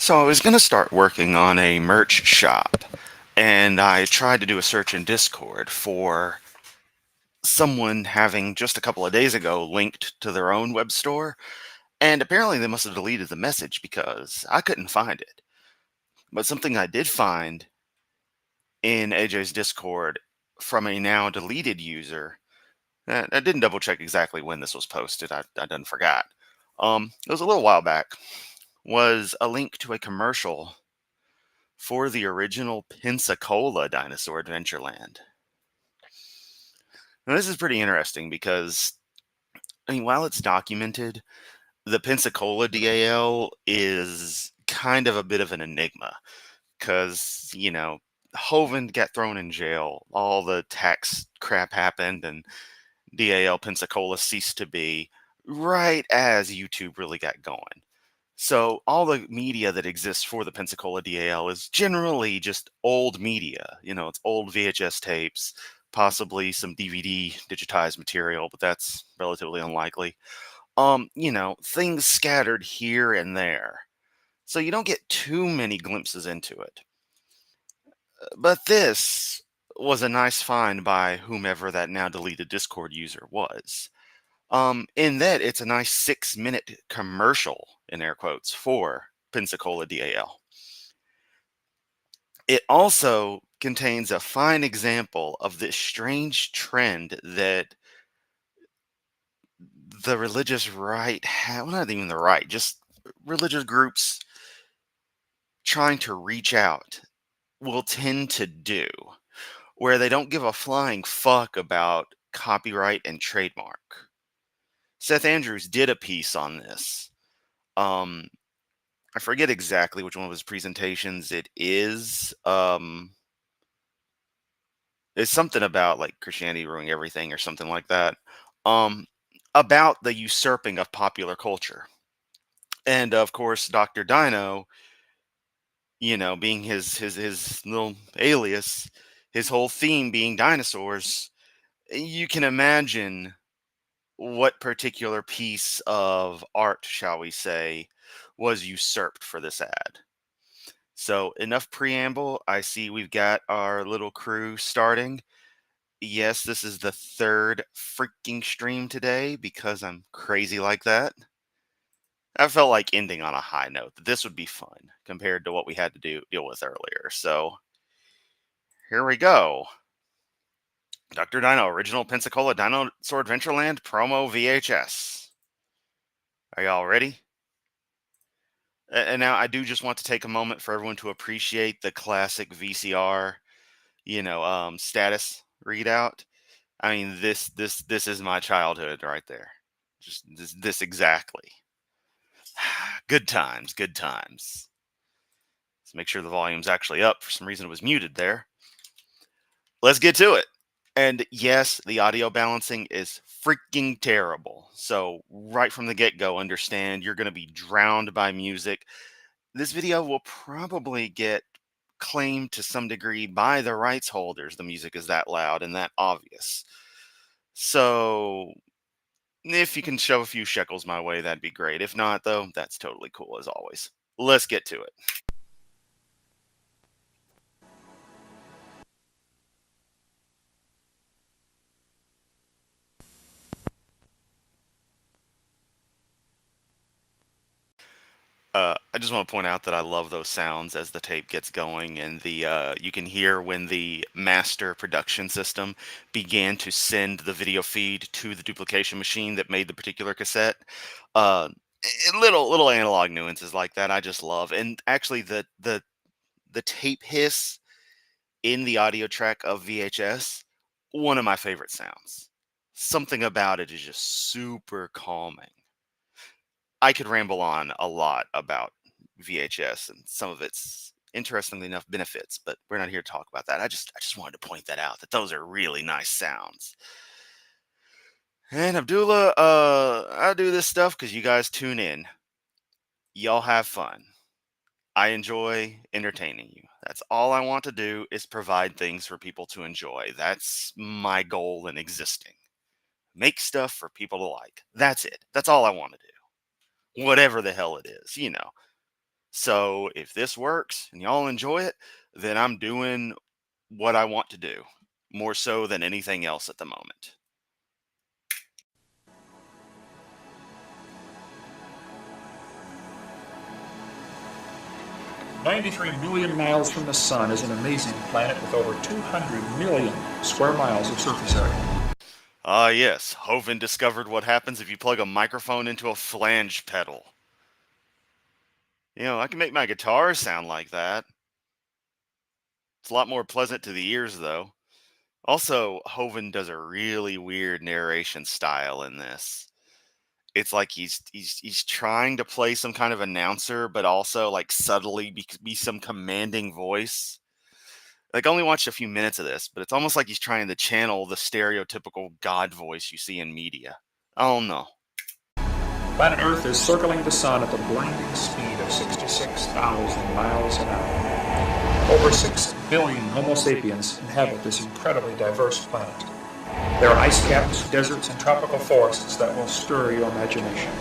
So I was going to start working on a merch shop, and I tried to do a search in Discord for someone having just a couple of days ago linked to their own web store, and apparently they must have deleted the message because I couldn't find it. But something I did find in AJ's Discord from a now deleted user, I didn't double check exactly when this was posted, I done forgot. It was a little while back, was a link to a commercial for the original Pensacola Dinosaur Adventureland. Now, this is pretty interesting because, I mean, while it's documented, the Pensacola DAL is kind of a bit of an enigma because, Hovind got thrown in jail, all the tax crap happened, and DAL Pensacola ceased to be right as YouTube really got going. So all the media that exists for the Pensacola DAL is generally just old media. It's old VHS tapes, possibly some DVD digitized material, but that's relatively unlikely. Things scattered here and there. So you don't get too many glimpses into it. But this was a nice find by whomever that now deleted Discord user was. In that it's a nice 6-minute commercial in air quotes for Pensacola DAL. It also contains a fine example of this strange trend that the religious right, well, not even the right, just religious groups trying to reach out will tend to do, where they don't give a flying fuck about copyright and trademark. Seth Andrews did a piece on this. Um, I forget exactly which one of his presentations it is. It's something about like Christianity ruining everything or something like that. Um, about the usurping of popular culture. And of course, Dr. Dino, being his little alias, his whole theme being dinosaurs, you can imagine what particular piece of art, shall we say, was usurped for this ad. So, enough preamble. I see we've got our little crew starting. Yes, this is the third freaking stream today because I'm crazy like that. I felt like ending on a high note. That this would be fun compared to what we had to deal with earlier. So, here we go. Dr. Dino, original Pensacola Dinosaur Adventureland promo VHS. Are y'all ready? And now I do just want to take a moment for everyone to appreciate the classic VCR, status readout. I mean, this is my childhood right there. Just this exactly. Good times, good times. Let's make sure the volume's actually up. For some reason, it was muted there. Let's get to it. And yes, the audio balancing is freaking terrible. So right from the get-go, understand you're going to be drowned by music. This video will probably get claimed to some degree by the rights holders. The music is that loud and that obvious. So if you can shove a few shekels my way, that'd be great. If not, though, that's totally cool as always. Let's get to it. I just want to point out that I love those sounds as the tape gets going, and the you can hear when the master production system began to send the video feed to the duplication machine that made the particular cassette. Little analog nuances like that I just love, and actually the tape hiss in the audio track of VHS, one of my favorite sounds. Something about it is just super calming. I could ramble on a lot about VHS and some of its interestingly enough benefits, but we're not here to talk about that. I just wanted to point that out that those are really nice sounds. And Abdullah, I do this stuff because you guys tune in. Y'all have fun. I enjoy entertaining you. That's all I want to do is provide things for people to enjoy. That's my goal in existing. Make stuff for people to like. That's it. That's all I want to do. Whatever the hell it is. So if this works and y'all enjoy it, then I'm doing what I want to do, more so than anything else at the moment. 93 million miles from the sun is an amazing planet with over 200 million square miles of surface area. Ah, yes, Hovind discovered what happens if you plug a microphone into a flange pedal. I can make my guitar sound like that. It's a lot more pleasant to the ears, though. Also, Hovind does a really weird narration style in this. It's like he's trying to play some kind of announcer, but also like subtly be some commanding voice. Like, I only watched a few minutes of this, but it's almost like he's trying to channel the stereotypical God voice you see in media. I don't know. Planet Earth is circling the sun at the blinding speed of 66,000 miles an hour. Over 6 billion Homo sapiens inhabit this incredibly diverse planet. There are ice caps, deserts, and tropical forests that will stir your imagination.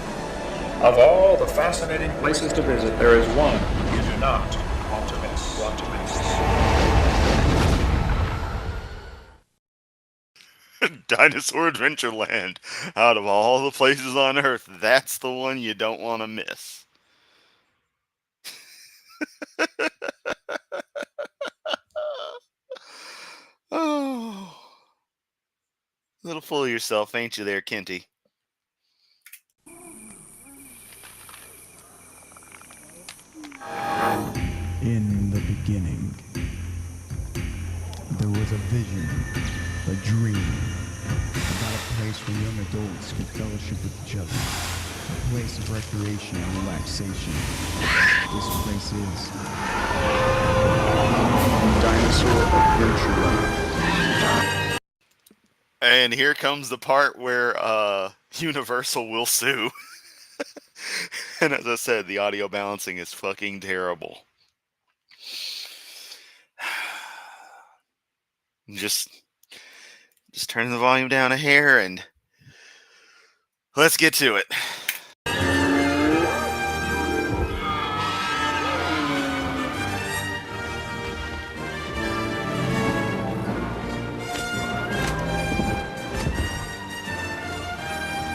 Of all the fascinating places to visit, there is one you do not want to miss. Dinosaur Adventureland. Out of all the places on Earth, that's the one you don't want to miss. Oh, a little full of yourself, ain't you there, Kenty? In the beginning, there was a vision, a dream, about a place where young adults could fellowship with each other, a place of recreation and relaxation. This place is Dinosaur Adventureland. And here comes the part where Universal will sue. And as I said, the audio balancing is fucking terrible. Just turn the volume down a hair and let's get to it.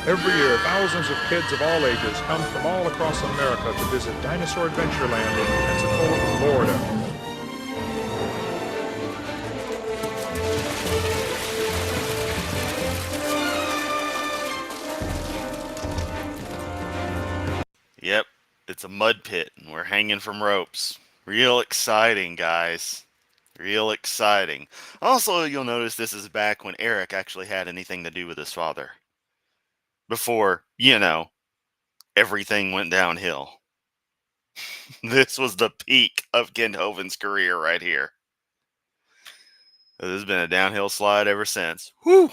Every year, thousands of kids of all ages come from all across America to visit Dinosaur Adventureland in Pensacola, Florida. Yep, it's a mud pit and we're hanging from ropes. Real exciting, guys. Real exciting. Also, you'll notice this is back when Eric actually had anything to do with his father. Before, everything went downhill. This was the peak of Ken Hovind's career right here. This has been a downhill slide ever since. Whew!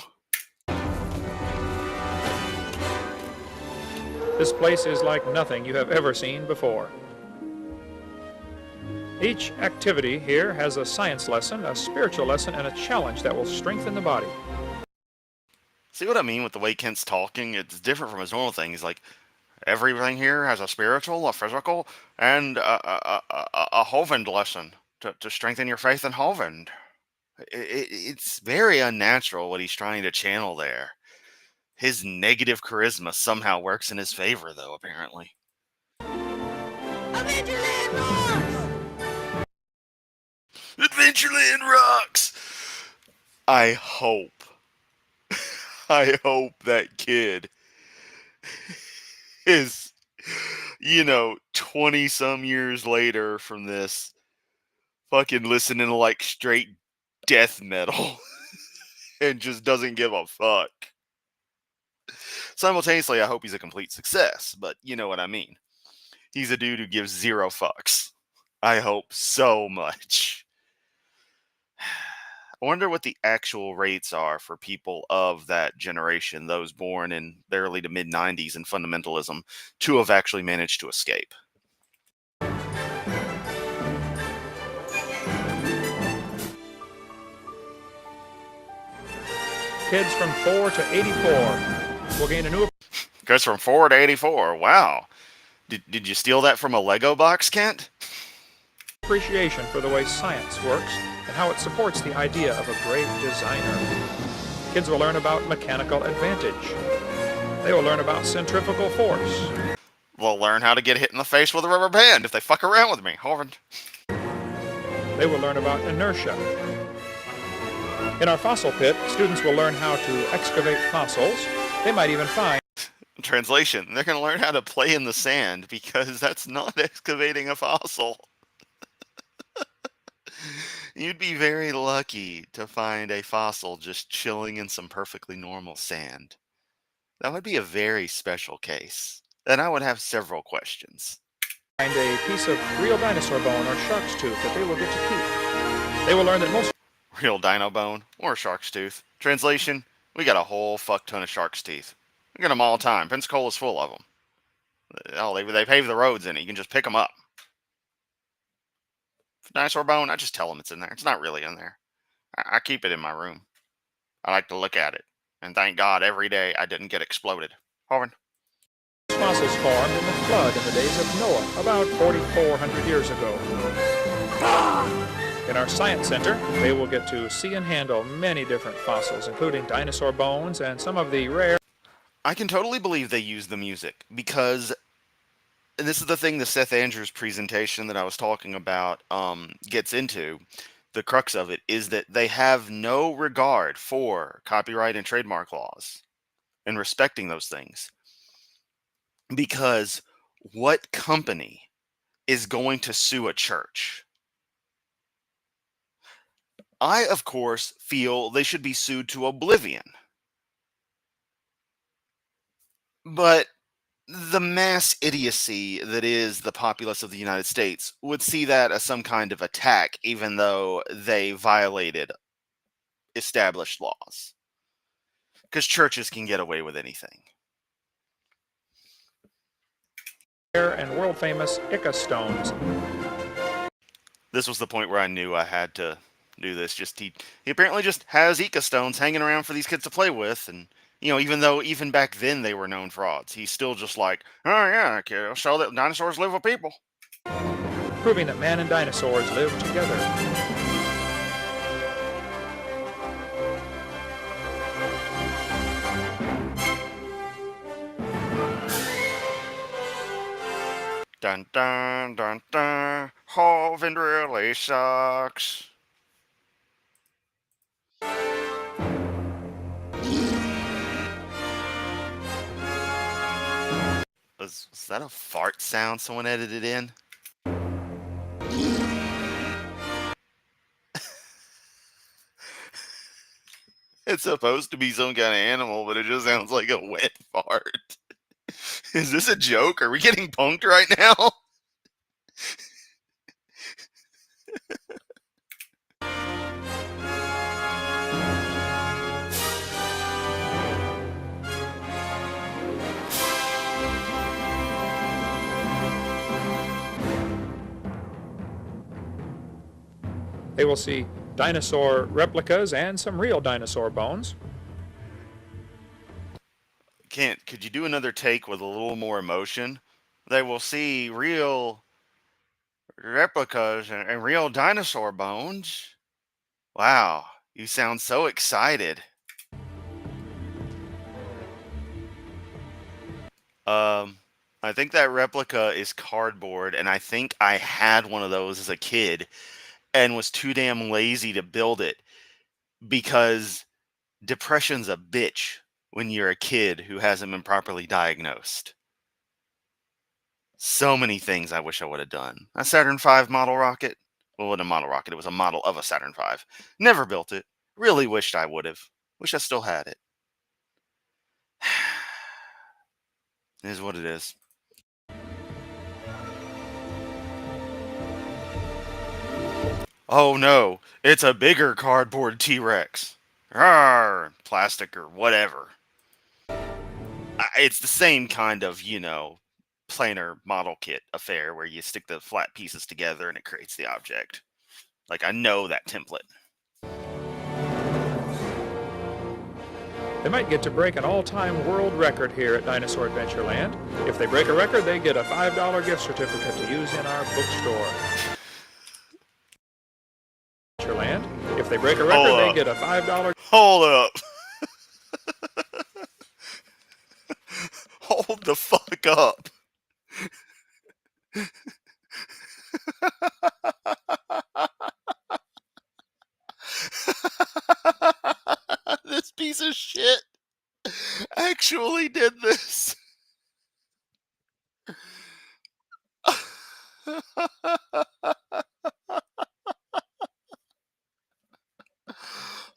This place is like nothing you have ever seen before. Each activity here has a science lesson, a spiritual lesson, and a challenge that will strengthen the body. See what I mean with the way Kent's talking? It's different from his normal thing. He's like, everything here has a spiritual, a physical, and a Hovind lesson to strengthen your faith in Hovind. It's very unnatural what he's trying to channel there. His negative charisma somehow works in his favor, though, apparently. Adventureland rocks! Adventureland rocks! I hope that kid is, 20 some years later from this, fucking listening to like straight death metal and just doesn't give a fuck. Simultaneously, I hope he's a complete success, but you know what I mean. He's a dude who gives zero fucks. I hope so much. I wonder what the actual rates are for people of that generation, those born in the early to mid 90s in fundamentalism, to have actually managed to escape. Kids from 4 to 84 will gain a new... Kids from 4 to 84, wow. Did you steal that from a Lego box, Kent? Appreciation for the way science works and how it supports the idea of a great designer. Kids will learn about mechanical advantage. They will learn about centrifugal force. They'll learn how to get hit in the face with a rubber band if they fuck around with me. Hold on. They will learn about inertia. In our fossil pit, students will learn how to excavate fossils. They might even find... Translation, they're going to learn how to play in the sand because that's not excavating a fossil. You'd be very lucky to find a fossil just chilling in some perfectly normal sand. That would be a very special case. And I would have several questions. Find a piece of real dinosaur bone or shark's tooth that they will get to keep. They will learn that most... Real dino bone or shark's tooth. Translation, we got a whole fuck ton of shark's teeth. We get them all the time. Pensacola's full of them. Oh, they pave the roads in it. You can just pick them up. Dinosaur bone, I just tell them it's in there. It's not really in there. I keep it in my room. I like to look at it. And thank God every day I didn't get exploded. Horn. Fossils formed in the flood in the days of Noah, about 4,400 years ago. In our science center, they will get to see and handle many different fossils, including dinosaur bones and some of the rare... I can totally believe they use the music because... And this is the thing the Seth Andrews presentation that I was talking about gets into. The crux of it is that they have no regard for copyright and trademark laws and respecting those things. Because what company is going to sue a church? I, of course, feel they should be sued to oblivion. But the mass idiocy that is the populace of the United States would see that as some kind of attack, even though they violated established laws. Because churches can get away with anything. and world-famous Ica stones. This was the point where I knew I had to do this. He apparently just has Ica stones hanging around for these kids to play with, and even though even back then they were known frauds, he's still just like, oh yeah, kid, I'll show that dinosaurs live with people. Proving that man and dinosaurs live together. Dun dun dun dun, Hovind really sucks. Was that a fart sound someone edited in? It's supposed to be some kind of animal, but it just sounds like a wet fart. Is this a joke? Are we getting punked right now? They will see dinosaur replicas and some real dinosaur bones. Kent, could you do another take with a little more emotion? They will see real replicas and real dinosaur bones. Wow, you sound so excited. I think that replica is cardboard, and I think I had one of those as a kid and was too damn lazy to build it because depression's a bitch when you're a kid who hasn't been properly diagnosed. So many things I wish I would have done. A Saturn V model rocket. Well, it wasn't a model rocket. It was a model of a Saturn V. Never built it. Really wished I would have. Wish I still had it. It is what it is. Oh no, it's a bigger cardboard T-Rex. Arr, plastic or whatever. It's the same kind of, planar model kit affair where you stick the flat pieces together and it creates the object. Like, I know that template. They might get to break an all-time world record here at Dinosaur Adventureland. If they break a record, they get a $5 gift certificate to use in our bookstore. Adventureland. If they break a record, they get a $5. Hold up. Hold the fuck up. This piece of shit actually did this.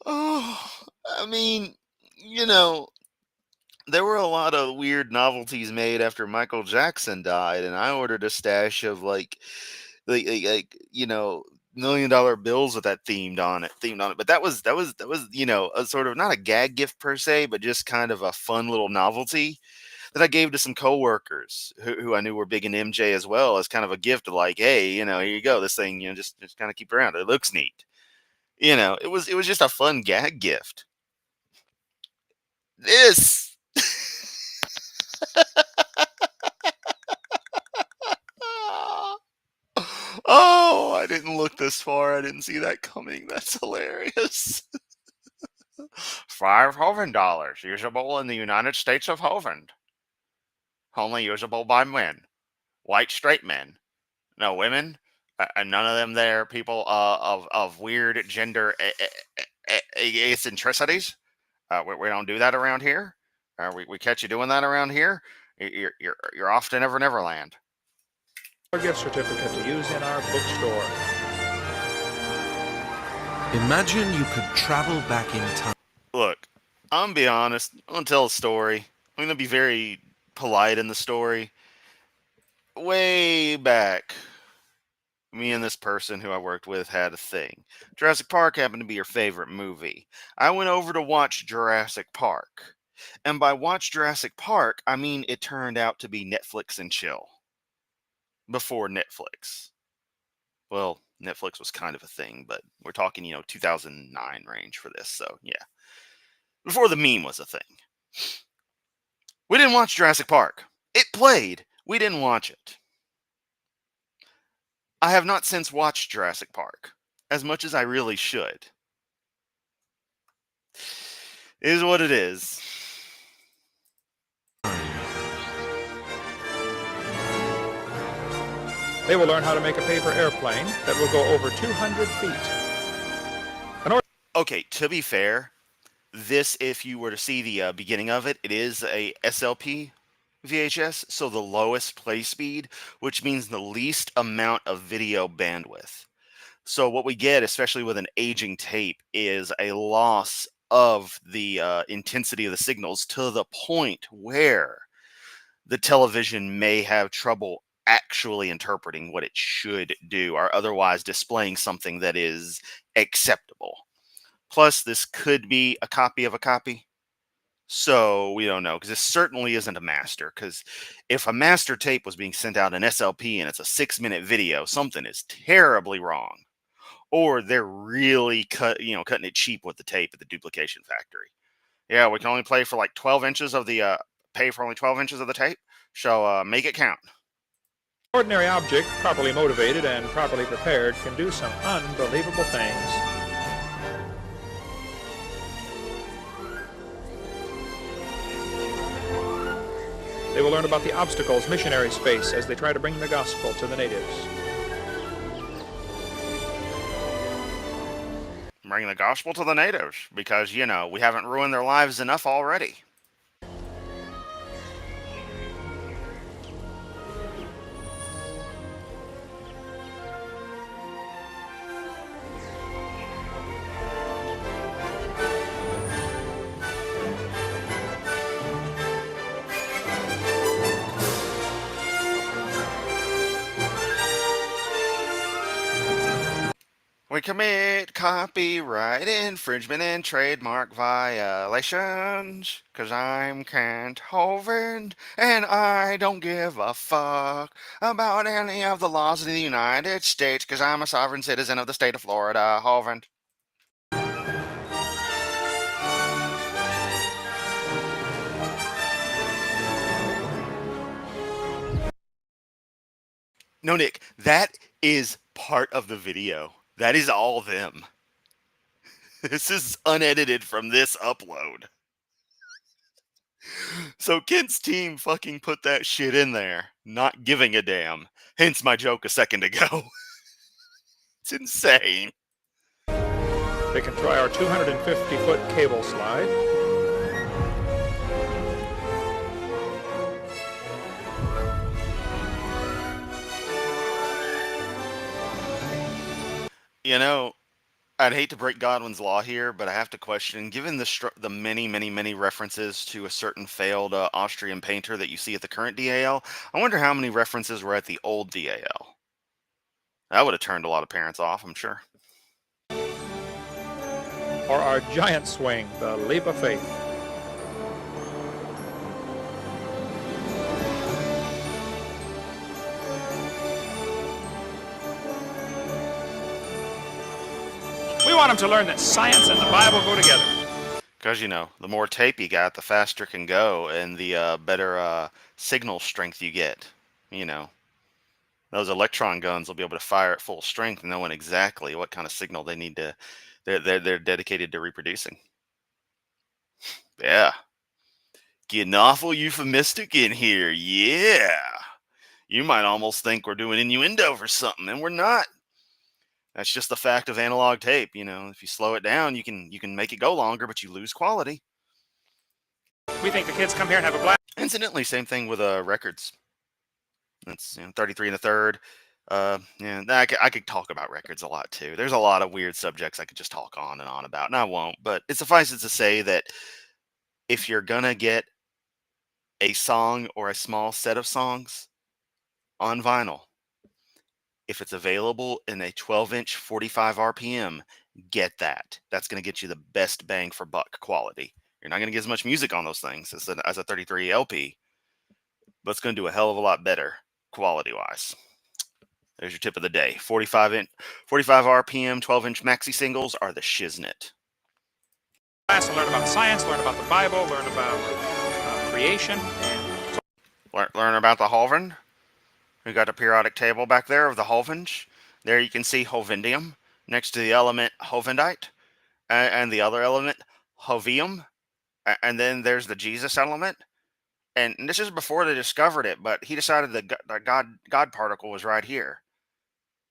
Oh, I mean, there were a lot of weird novelties made after Michael Jackson died, and I ordered a stash of like $1 million bills with that themed on it. But that was a sort of not a gag gift per se, but just kind of a fun little novelty that I gave to some coworkers who I knew were big in MJ as well, as kind of a gift of like, hey, here you go, this thing, just kind of keep it around. It looks neat. It was just a fun gag gift. This. Oh, I didn't look this far. I didn't see that coming. That's hilarious. $5 Hovind, usable in the United States of Hovind. Only usable by men. White straight men. No women. And none of them there people of weird gender eccentricities. We don't do that around here. We catch you doing that around here. You're off to Never Neverland. Gift certificate to use in our bookstore. Imagine you could travel back in time. Look, I'm gonna be honest. I'm gonna tell a story. I'm gonna be very polite in the story. Way back, me and this person who I worked with had a thing. Jurassic Park happened to be your favorite movie. I went over to watch Jurassic Park. And by watch Jurassic Park, I mean it turned out to be Netflix and chill. Before Netflix. Well, Netflix was kind of a thing, but we're talking, 2009 range for this, so yeah. Before the meme was a thing. We didn't watch Jurassic Park. It played. We didn't watch it. I have not since watched Jurassic Park, as much as I really should. It is what it is. They will learn how to make a paper airplane that will go over 200 feet. Okay, to be fair, this, if you were to see the beginning of it, it is a SLP VHS, so the lowest play speed, which means the least amount of video bandwidth. So what we get, especially with an aging tape, is a loss of the intensity of the signals to the point where the television may have trouble actually interpreting what it should do, or otherwise displaying something that is acceptable. Plus, this could be a copy of a copy. So we don't know, because this certainly isn't a master. Because if a master tape was being sent out in SLP and it's a 6-minute video, something is terribly wrong. Or they're really cutting it cheap with the tape at the duplication factory. Yeah, we can only play for like 12 inches of the pay for only 12 inches of the tape. So make it count. Ordinary object, properly motivated and properly prepared, can do some unbelievable things. They will learn about the obstacles missionaries face as they try to bring the gospel to the natives. Bring the gospel to the natives, because, we haven't ruined their lives enough already. We commit copyright infringement and trademark violations, 'cause I'm Kent Hovind, and I don't give a fuck about any of the laws of the United States, 'cause I'm a sovereign citizen of the state of Florida, Hovind. No, Nick, that is part of the video. That is all them. This is unedited from this upload. So Kent's team fucking put that shit in there, not giving a damn. Hence my joke a second ago. It's insane. They can try our 250-foot cable slide. You know, I'd hate to break Godwin's law here, but I have to question, given the many, many, many references to a certain failed Austrian painter that you see at the current DAL, I wonder how many references were at the old DAL. That would have turned a lot of parents off, I'm sure. Or our giant swing, the leap of faith. We want them to learn that science and the Bible go together. Because, you know, the more tape you got, the faster it can go, and the better signal strength you get. You know, those electron guns will be able to fire at full strength, knowing exactly what kind of signal they need to. They're dedicated to reproducing. Yeah, getting awful euphemistic in here. Yeah, you might almost think we're doing innuendo for something, and we're not. That's just the fact of analog tape. You know, if you slow it down, you can make it go longer, but you lose quality. We think the kids come here and have a blast. Incidentally, same thing with records. That's 33 and a third. Yeah, I could talk about records a lot too. There's a lot of weird subjects I could just talk on and on about, and I won't. But it suffices to say that if you're gonna get a song or a small set of songs on vinyl, if it's available in a 12-inch 45 RPM, get that. That's going to get you the best bang for buck quality. You're not going to get as much music on those things as a 33 LP, but it's going to do a hell of a lot better quality-wise. There's your tip of the day. 45 RPM, 12-inch maxi singles are the shiznit. Class and learn about science, learn about the Bible, learn about creation. Learn about the Holven. We got a periodic table back there of the Holvenge. There you can see Hovendium next to the element Hovendite and the other element Hovium. And then there's the Jesus element. And this is before they discovered it, but he decided that God particle was right here.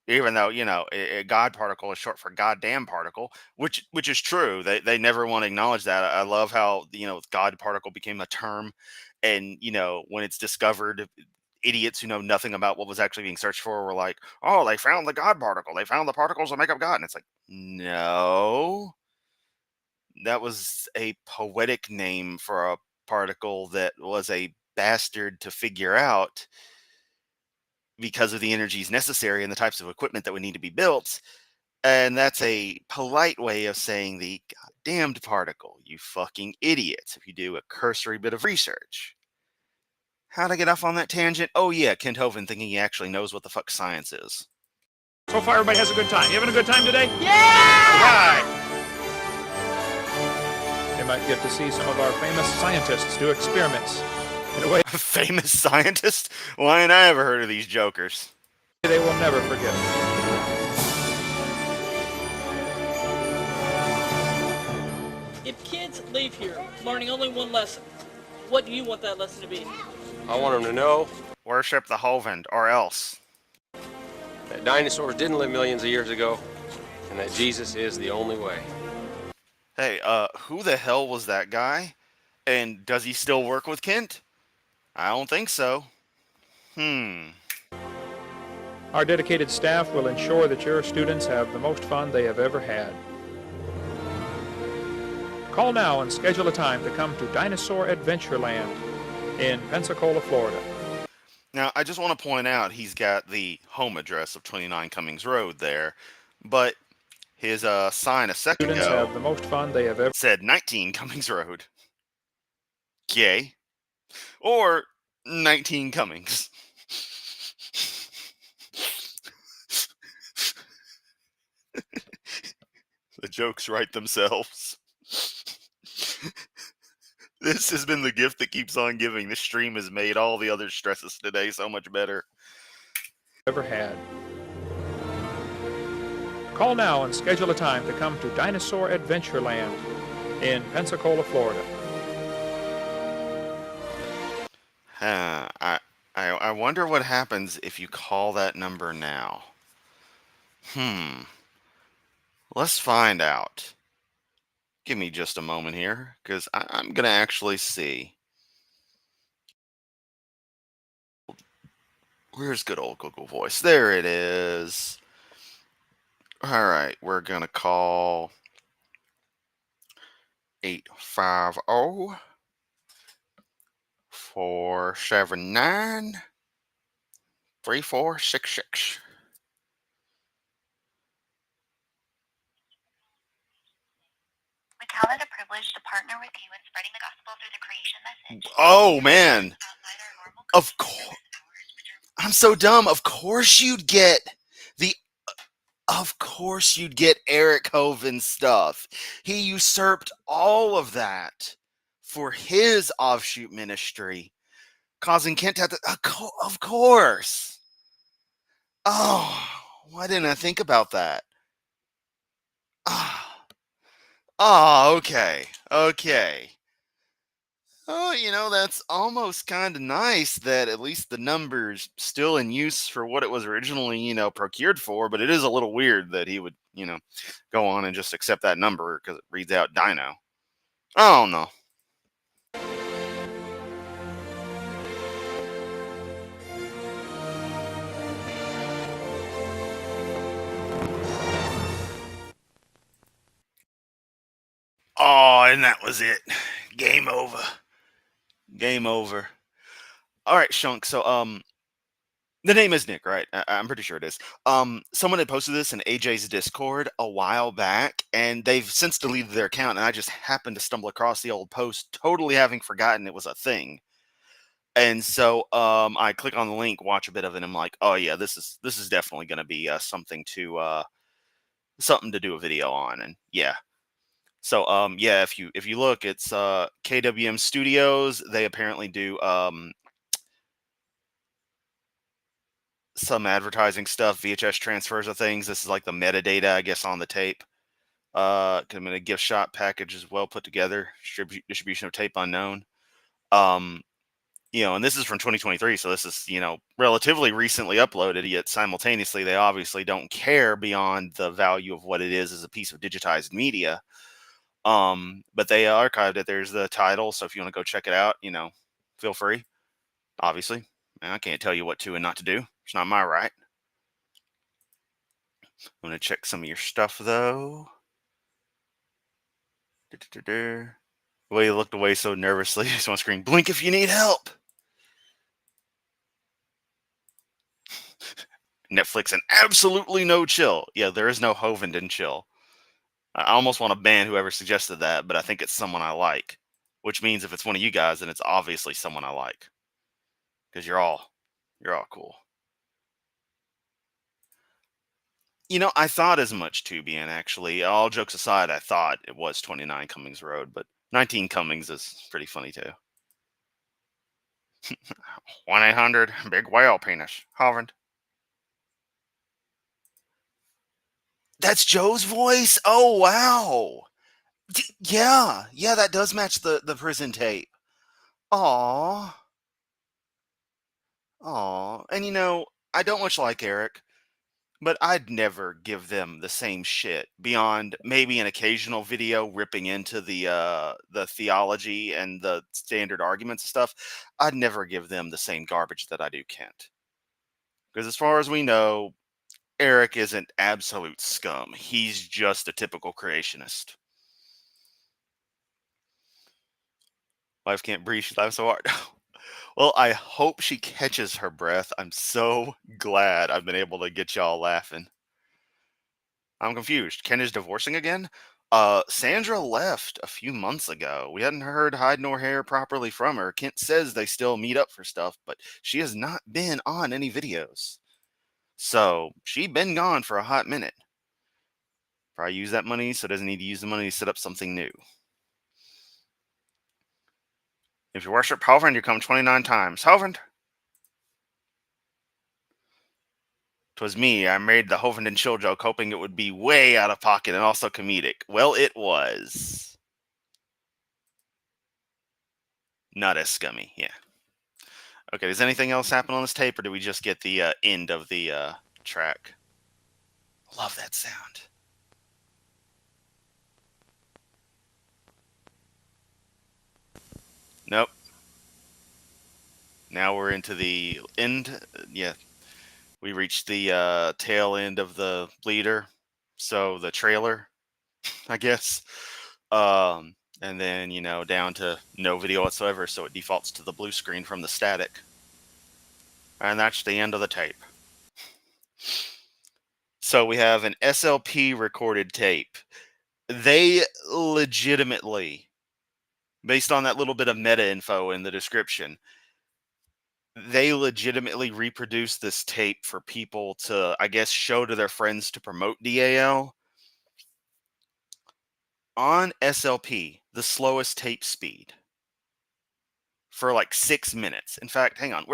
Even though, you know, a God particle is short for goddamn particle, which is true. They never want to acknowledge that. I love how, you know, God particle became a term. And, you know, when it's discovered, idiots who know nothing about what was actually being searched for were like, oh, they found the God particle. They found the particles that make up God. And it's like, no. That was a poetic name for a particle that was a bastard to figure out because of the energies necessary and the types of equipment that would need to be built. And that's a polite way of saying the goddamned particle, you fucking idiots, if you do a cursory bit of research. How'd I get off on that tangent? Oh yeah, Kent Hovind thinking he actually knows what the fuck science is. So far, everybody has a good time. You having a good time today? Yeah! All right. You might get to see some of our famous scientists do experiments in a way Famous scientist? Why ain't I ever heard of these jokers? they will never forget. If kids leave here learning only one lesson, what do you want that lesson to be? I want them to know Worship the Hovind, or else. that dinosaurs didn't live millions of years ago, and that Jesus is the only way. Hey, who the hell was that guy? And does he still work with Kent? I don't think so. Our dedicated staff will ensure that your students have the most fun they have ever had. Call now and schedule a time to come to Dinosaur Adventureland in Pensacola, Florida. Now, I just want to point out he's got the home address of 29 Cummings Road there, but his sign a second Students ago have the most fun they have ever said 19 Cummings Road. Yay. Or 19 Cummings. The jokes write themselves. This has been the gift that keeps on giving. This stream has made all the other stresses today so much better. ever had. Call now and schedule a time to come to Dinosaur Adventureland in Pensacola, Florida. Huh, I wonder what happens if you call that number now. Hmm. Let's find out. Give me just a moment here, because I'm gonna actually see. Where's good old Google Voice? There it is. All right, we're gonna call 850 479 3466. We count it a privilege to partner with you in spreading the gospel through the creation message. Oh man. Of course. I'm so dumb. Of course you'd get Eric Hovind stuff. He usurped all of that for his offshoot ministry, causing Kent to have to, of course. Oh, why didn't I think about that? Ah, okay. Okay. Oh, that's almost kind of nice that at least the number's still in use for what it was originally, procured for, but it is a little weird that he would, go on and just accept that number because it reads out Dino. Oh, no. Oh, and that was it. Game over. Game over. All right, Shunk. So, the name is Nick, right? I'm pretty sure it is. Someone had posted this in AJ's Discord a while back, and they've since deleted their account. And I just happened to stumble across the old post, totally having forgotten it was a thing. And so, I click on the link, watch a bit of it, and I'm like, oh yeah, this is definitely going to be something to do a video on. And yeah, so yeah, if you look, it's KWM Studios. They apparently do some advertising stuff, VHS transfers of things. This is like the metadata, I guess, on the tape. I'm in a gift shop package is well put together. Distribution of tape unknown. Um, and this is from 2023, so this is relatively recently uploaded. Yet simultaneously, they obviously don't care beyond the value of what it is as a piece of digitized media. But they archived it. There's the title, so if you want to go check it out, feel free. Obviously, I can't tell you what to and not to do. It's not my right. I'm gonna check some of your stuff though. The way you looked away so nervously, just on screen. Blink if you need help. Netflix and absolutely no chill. Yeah, there is no Hovind in chill. I almost want to ban whoever suggested that, but I think it's someone I like. Which means if it's one of you guys, then it's obviously someone I like. Because you're all cool. I thought as much too, being actually. All jokes aside, I thought it was 29 Cummings Road, but 19 Cummings is pretty funny too. 1-800 Big Whale Penis. Hovind. That's Joe's voice? Oh, wow. Yeah. Yeah, that does match the prison tape. Aw. Aw. And I don't much like Eric. But I'd never give them the same shit beyond maybe an occasional video ripping into the theology and the standard arguments and stuff. I'd never give them the same garbage that I do Kent. Because as far as we know, Eric isn't absolute scum. He's just a typical creationist. Wife can't breathe. She's laughing so hard. Well, I hope she catches her breath. I'm so glad I've been able to get y'all laughing. I'm confused. Ken is divorcing again? Sandra left a few months ago. We hadn't heard hide nor hair properly from her. Kent says they still meet up for stuff, but she has not been on any videos. So she'd been gone for a hot minute. Probably use that money, so doesn't need to use the money to set up something new. If you worship Hovind, you come 29 times. Hovind! 'Twas me. I made the Hovind and Chill joke hoping it would be way out of pocket and also comedic. Well, it was. Not as scummy, yeah. Okay, does anything else happen on this tape, or do we just get the end of the track? Love that sound. Nope. Now we're into the end. Yeah, we reached the tail end of the leader, so the trailer, I guess. And then, down to no video whatsoever, so it defaults to the blue screen from the static. And that's the end of the tape. So we have an SLP recorded tape. They legitimately, based on that little bit of meta info in the description, they legitimately reproduced this tape for people to, I guess, show to their friends to promote DAL. On SLP, the slowest tape speed for like 6 minutes. In fact, hang on,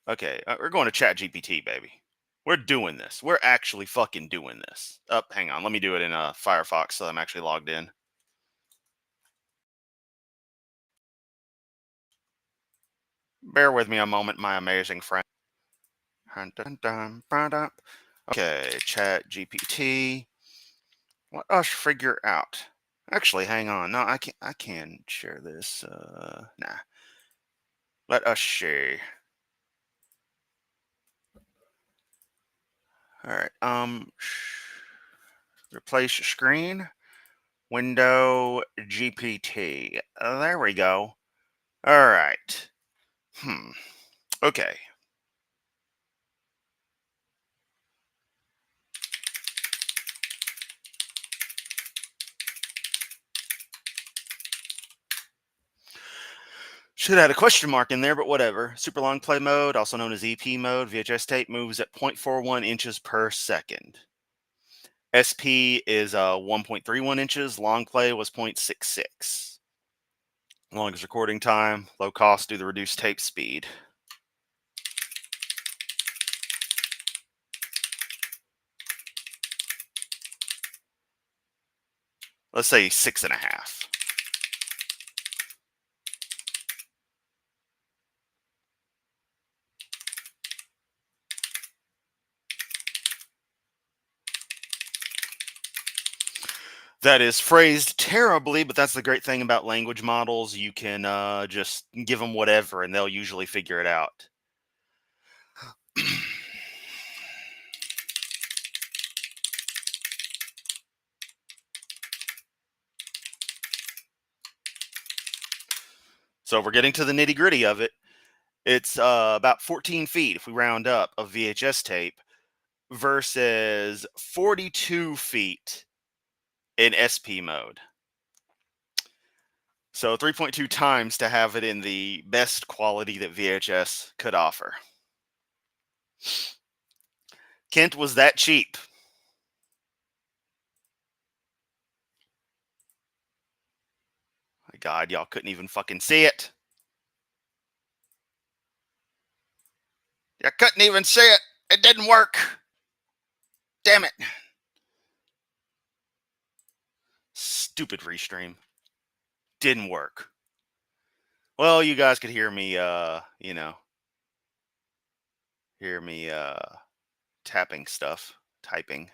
okay, we're going to ChatGPT, baby. We're doing this. We're actually fucking doing this. Hang on, let me do it in Firefox so I'm actually logged in. Bear with me a moment, my amazing friend. Okay, ChatGPT. Let us figure out. Actually, hang on. No, I can share this. Nah. Let us share. All right. Replace screen. Window GPT. There we go. All right. Okay. Should have had a question mark in there, but whatever. Super long play mode, also known as EP mode, VHS tape moves at 0.41 inches per second. SP is 1.31 inches. Long play was 0.66. Longest recording time, low cost due to the reduced tape speed. Let's say 6.5. That is phrased terribly, but that's the great thing about language models. You can just give them whatever, and they'll usually figure it out. So we're getting to the nitty gritty of it. It's about 14 feet, if we round up, of VHS tape versus 42 feet in SP mode. So 3.2 times to have it in the best quality that VHS could offer. Kent was that cheap. My God, y'all couldn't even fucking see it. You couldn't even see it. It didn't work. Damn it. Stupid restream. Didn't work. Well, you guys could hear me, hear me tapping stuff, typing.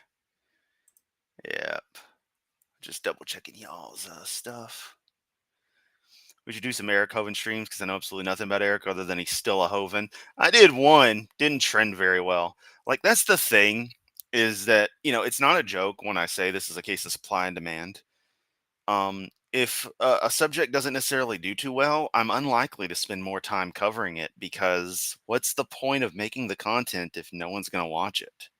Yep. Just double checking y'all's stuff. We should do some Eric Hovind streams because I know absolutely nothing about Eric other than he's still a Hovind. I did one, didn't trend very well. Like, that's the thing, is that, it's not a joke when I say this is a case of supply and demand. If a subject doesn't necessarily do too well, I'm unlikely to spend more time covering it, because what's the point of making the content if no one's going to watch it?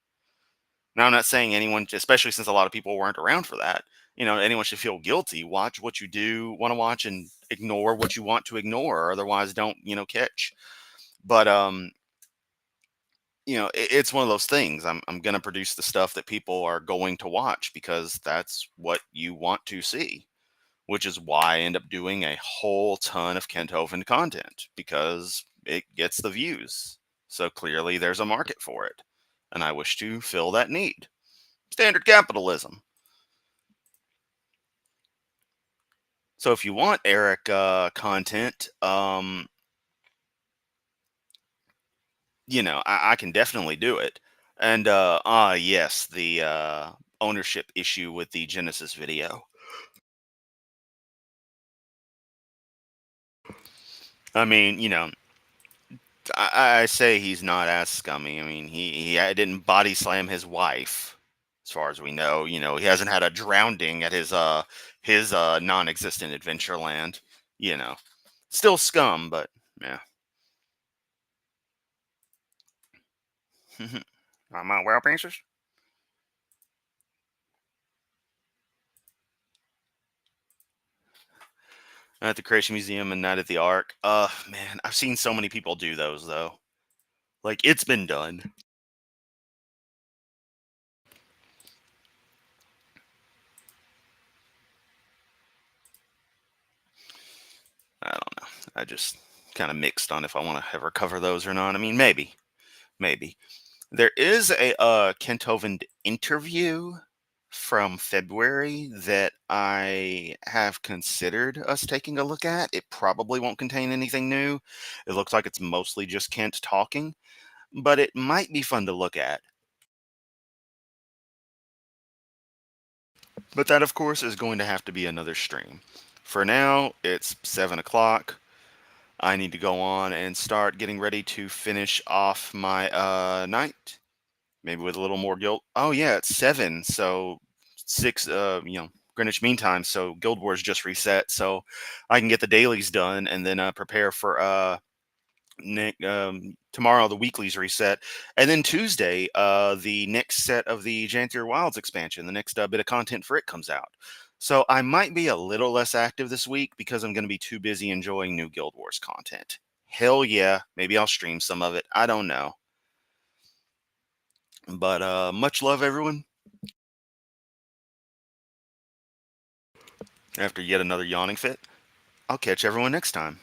Now, I'm not saying anyone, especially since a lot of people weren't around for that, anyone should feel guilty. Watch what you do want to watch and ignore what you want to ignore. Otherwise, don't, catch. But, it's one of those things. I'm going to produce the stuff that people are going to watch because that's what you want to see, which is why I end up doing a whole ton of Kent Hovind content, because it gets the views. So clearly there's a market for it, and I wish to fill that need. Standard capitalism. So if you want Eric content, I can definitely do it. And yes, the ownership issue with the Genesis video. I mean, I say he's not as scummy. I mean, he didn't body slam his wife, as far as we know. He hasn't had a drowning at his non-existent Adventureland. You know, still scum, but yeah. I'm on well pieces. At the Creation Museum and Night at the Ark. Man, I've seen so many people do those though. Like it's been done. I don't know. I just kind of mixed on if I want to ever cover those or not. I mean, maybe. There is a Kent Hovind interview from February that I have considered us taking a look at. It probably won't contain anything new. It looks like it's mostly just Kent talking, but it might be fun to look at. But that, of course, is going to have to be another stream. For now, it's 7 o'clock. I need to go on and start getting ready to finish off my night. Maybe with a little more guild. Oh, yeah, it's 7. So 6, Greenwich Mean Time. So Guild Wars just reset. So I can get the dailies done and then prepare for tomorrow the weeklies reset, and then Tuesday the next set of the Jantier Wilds expansion, the next bit of content for it comes out. So I might be a little less active this week because I'm going to be too busy enjoying new Guild Wars content. Hell yeah, maybe I'll stream some of it. I don't know. But much love, everyone. After yet another yawning fit, I'll catch everyone next time.